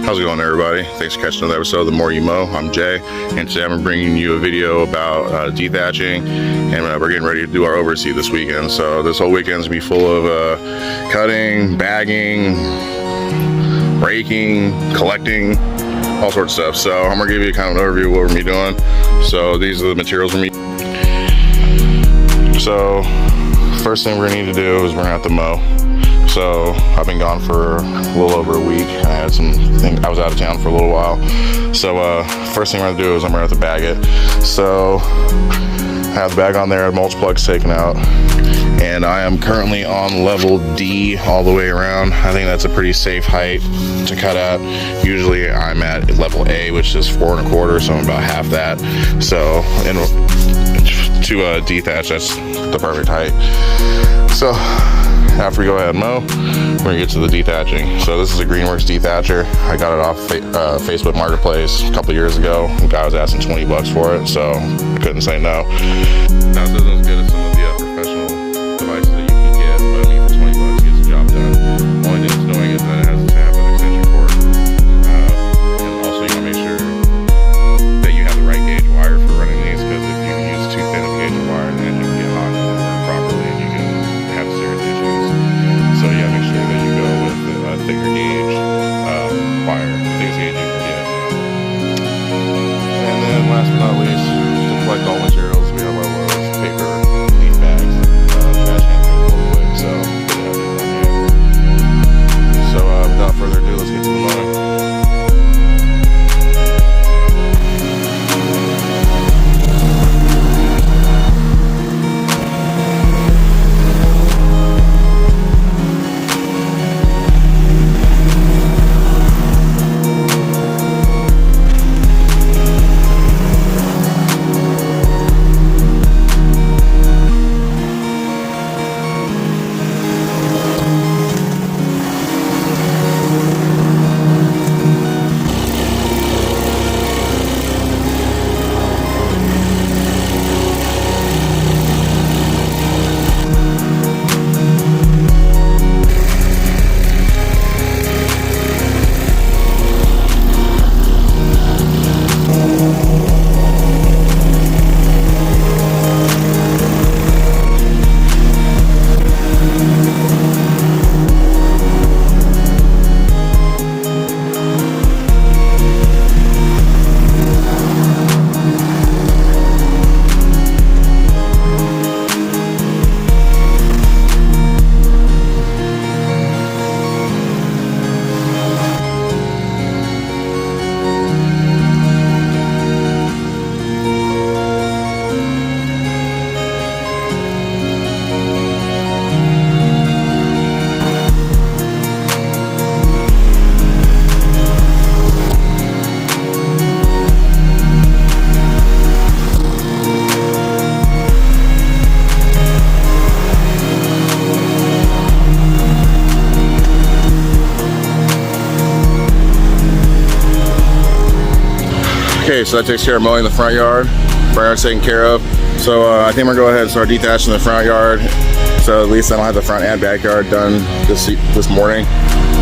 How's it going, everybody? Thanks for catching another episode of The More You Mow. I'm Jay, and today I'm bringing you a video about dethatching, and we're getting ready to do our overseed this weekend. So this whole weekend's gonna be full of cutting, bagging, raking, collecting, all sorts of stuff. So I'm gonna give you kind of an overview of what we're gonna be doing. So these are the materials we're gonna be. So first thing we're gonna need to do is we're gonna have to mow. So I've been gone for a little over a week. I was out of town for a little while. So first thing I'm gonna do is I'm gonna have to bag it. So I have the bag on there, mulch plugs taken out, and I am currently on level D all the way around. I think that's a pretty safe height to cut at. Usually I'm at level A, which is 4 1/4, so I'm about half that. So to dethatch, that's the perfect height. So after we go ahead and mow, we're gonna get to the dethatching. So this is a Greenworks dethatcher. I got it off Facebook Marketplace a couple years ago. The guy was asking 20 bucks for it, so I couldn't say no. Now this isn't as good as some of the professional devices that you can get, but I mean for 20 bucks it gets the job done. Only thing that's annoying is that it has a tab with extension cord. And also you wanna make sure that you have the right gauge wire for running these, because if you use too thin of a gauge of wire, then you can get hot and doesn't work properly, and you can have serious issues. So you gotta make sure that you go with a thicker gauge wire, the biggest gauge you can get. And then last but not least, to collect all materials, we have our loads, paper, leaf bags, trash cans are full quick, so we have these on hand. So without further ado, let's get to the mowing. Okay, so that takes care of mowing the front yard. Front yard's taken care of. So I think we're gonna go ahead and start detaching the front yard. So at least I don't have the front and backyard done this morning.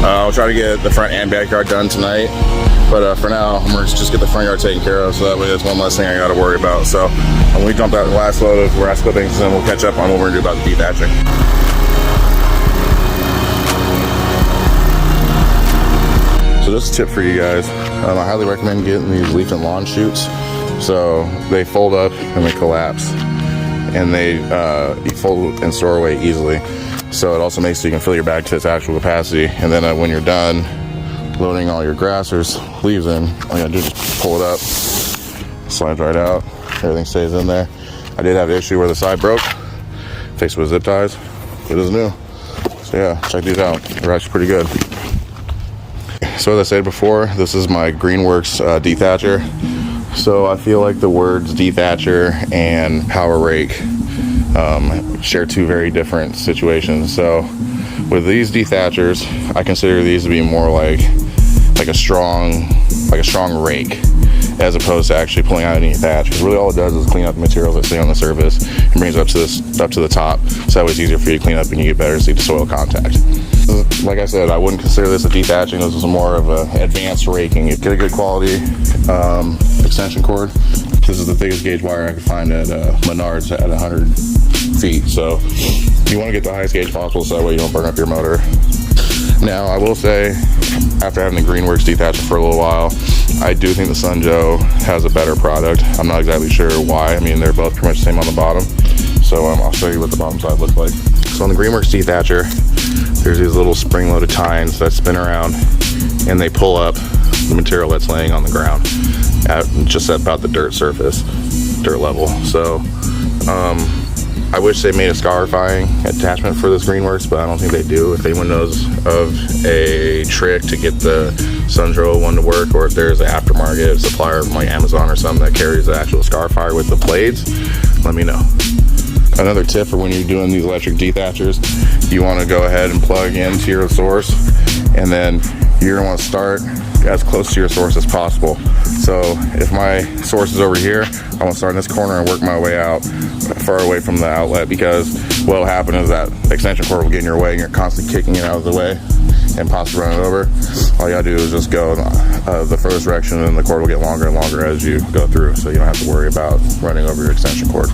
I'll try to get the front and backyard done tonight. But for now, I'm gonna just get the front yard taken care of, so that way that's one less thing I gotta worry about. So when we dump out the last load of grass clippings, then we'll catch up on what we're gonna do about the dethatching. So just a tip for you guys, I highly recommend getting these leaf and lawn chutes. So they fold up and they collapse, and they fold and store away easily. So it also makes so you can fill your bag to its actual capacity, and then when you're done loading all your grass or leaves in, all you gotta do is just pull it up, slides right out, everything stays in there. I did have an issue where the side broke, fixed it with zip ties, it is new. So yeah, check these out, they're actually pretty good. So as I said before, this is my Greenworks dethatcher. So I feel like the words dethatcher and power rake share two very different situations. So with these dethatchers, I consider these to be more like a strong rake, as opposed to actually pulling out any thatch. Because really all it does is clean up the materials that stay on the surface and brings it up to the top, so that way it's easier for you to clean up and you get better soil contact. So is, like I said, I wouldn't consider this a dethatching. This is more of a advanced raking. You get a good quality extension cord. This is the thickest gauge wire I could find at Menards at 100 feet. So you want to get the highest gauge possible so that way you don't burn up your motor. Now, I will say, after having the Greenworks Dethatcher for a little while, I do think the Sunjoe has a better product. I'm not exactly sure why. I mean, they're both pretty much the same on the bottom. So I'll show you what the bottom side looks like. So on the Greenworks Dethatcher, there's these little spring-loaded tines that spin around and they pull up the material that's laying on the ground at just about the dirt surface, dirt level. So I wish they made a scarifying attachment for this Greenworks, but I don't think they do. If anyone knows of a trick to get the Sunjoe one to work, or if there's an aftermarket supplier from like Amazon or something that carries the actual scarifier with the blades, let me know. Another tip for when you're doing these electric dethatchers, you want to go ahead and plug into your source, and then you're going to want to start as close to your source as possible. So if my source is over here, I want to start in this corner and work my way out far away from the outlet, because what will happen is that extension cord will get in your way and you're constantly kicking it out of the way and possibly run it over. All you gotta do is just go the furthest direction, and the cord will get longer and longer as you go through, so you don't have to worry about running over your extension cord.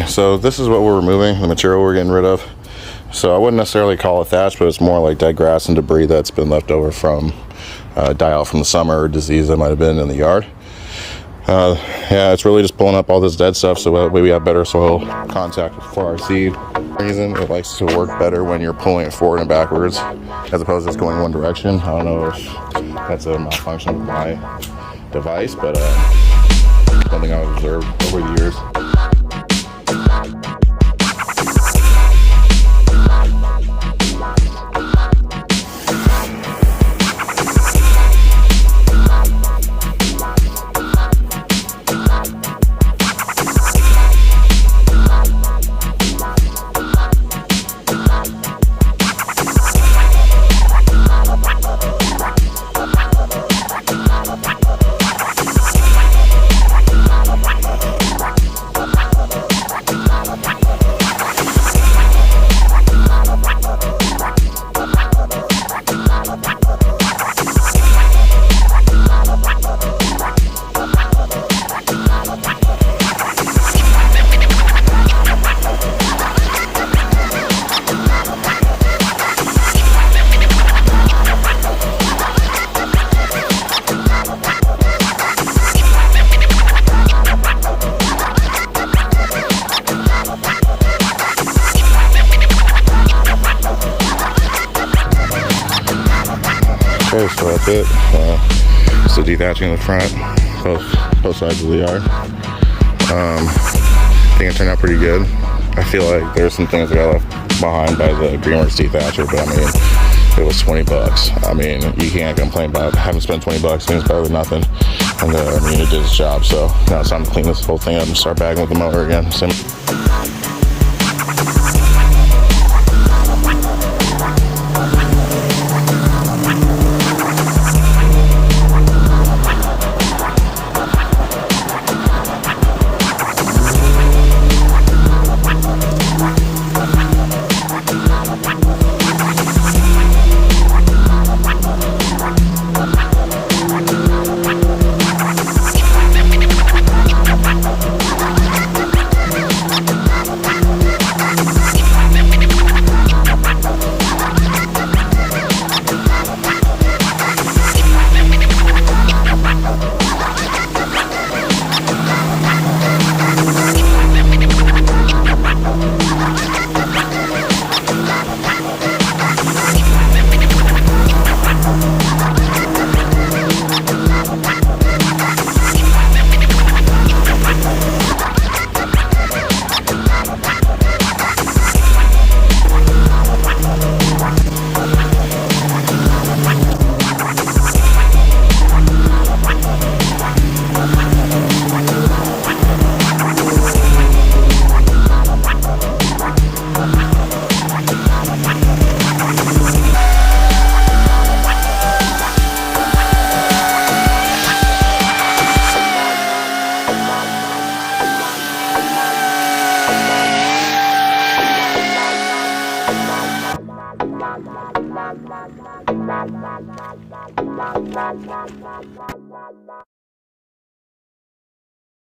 So this is what we're removing, the material we're getting rid of. So I wouldn't necessarily call it thatch, but it's more like dead grass and debris that's been left over from die out from the summer, or disease that might have been in the yard. Yeah, it's really just pulling up all this dead stuff so that way we have better soil contact for our seed. Reason it likes to work better when you're pulling it forward and backwards as opposed to just going one direction. I don't know if that's a malfunction of my device, but something I've observed over the years. Okay, so that's it. So dethatching the front, both sides of the yard. I think it turned out pretty good. I feel like there's some things that got left behind by the Greenworks Dethatcher, but I mean, it was 20 bucks. I mean, you can't complain about having spent 20 bucks. I mean, it's better than nothing. And I mean, it did its job. So now it's time to clean this whole thing up and start bagging with the mower again.